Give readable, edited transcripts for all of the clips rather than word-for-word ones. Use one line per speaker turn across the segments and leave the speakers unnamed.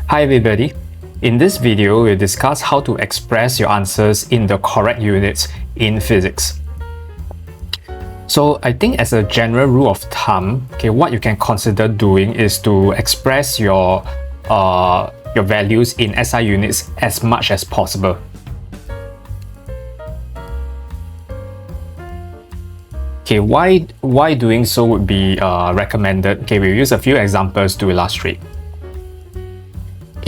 Hi everybody, in this video we'll discuss how to express your answers in the correct units in physics. So I think as a general rule of thumb, what you can consider doing is to express your values in SI units as much as possible. Why doing so would be recommended? We'll use a few examples to illustrate.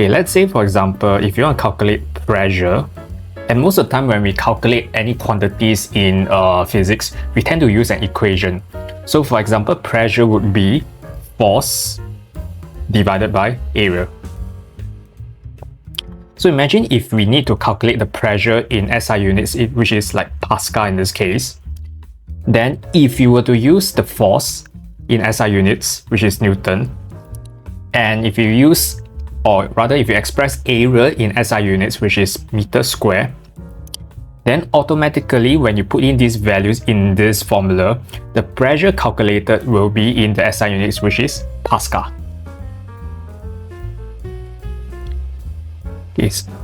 Let's say for example, if you want to calculate pressure, and most of the time when we calculate any quantities in physics, we tend to use an equation. So for example, pressure would be force divided by area. So imagine if we need to calculate the pressure in SI units, which is like Pascal in this case. Then if you were to use the force in SI units, which is Newton, and if you use, or rather if you express area in SI units, which is meter square, then automatically when you put in these values in this formula, the pressure calculated will be in the SI units, which is Pascal.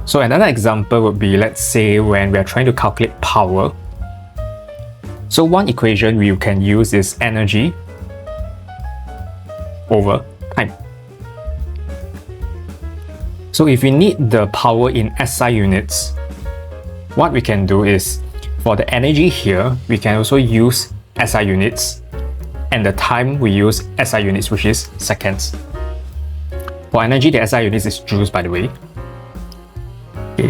So another example would be, let's say when we are trying to calculate power. So one equation we can use is energy over time. So if we need the power in SI units, what we can do is, for the energy here, we can also use SI units, and the time we use SI units, which is seconds. For energy, the SI units is joules, by the way.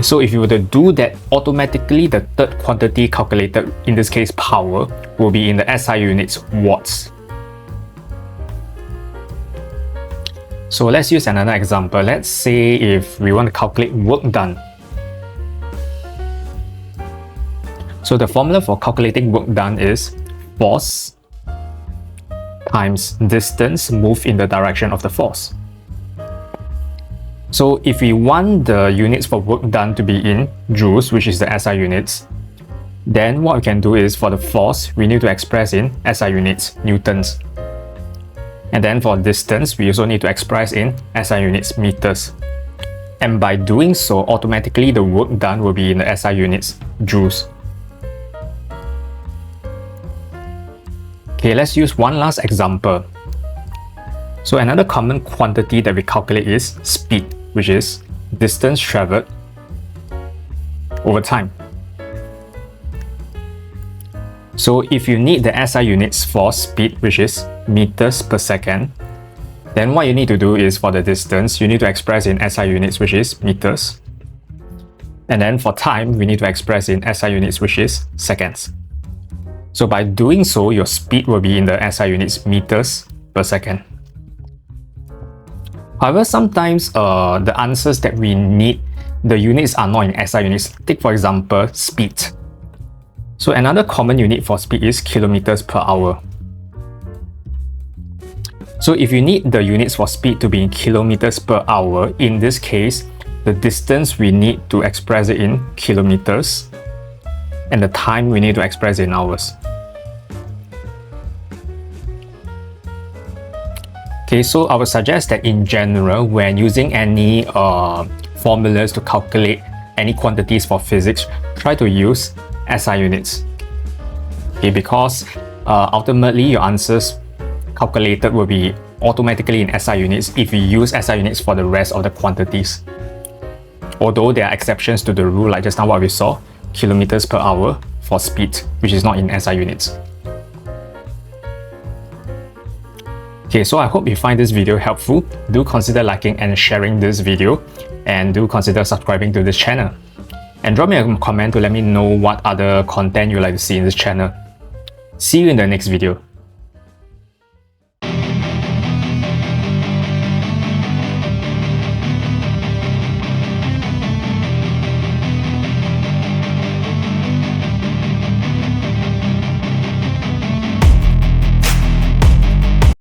So if you were to do that, automatically the third quantity calculated, in this case power, will be in the SI units watts. So let's use another example. Let's say if we want to calculate work done. So the formula for calculating work done is force times distance moved in the direction of the force. So if we want the units for work done to be in joules, which is the SI units, then what we can do is, for the force, we need to express in SI units, newtons. And then for distance, we also need to express in SI units, meters. And by doing so, automatically the work done will be in the SI units, joules. Let's use one last example. So another common quantity that we calculate is speed, which is distance traveled over time. So if you need the SI units for speed, which is meters per second, then what you need to do is, for the distance, you need to express in SI units, which is meters. And then for time, we need to express in SI units, which is seconds. So by doing so, your speed will be in the SI units, meters per second. However, sometimes the answers that we need, the units are not in SI units. Take for example, speed. So another common unit for speed is kilometers per hour. So if you need the units for speed to be in kilometers per hour, in this case, the distance we need to express it in kilometers, and the time we need to express in hours. So I would suggest that in general, when using any formulas to calculate any quantities for physics, try to use SI units. Because ultimately your answers calculated will be automatically in SI units if you use SI units for the rest of the quantities. Although there are exceptions to the rule, like just now what we saw, kilometers per hour for speed, which is not in SI units. So I hope you find this video helpful. Do consider liking and sharing this video, and do consider subscribing to this channel. And drop me a comment to let me know what other content you'd like to see in this channel. See you in the next video.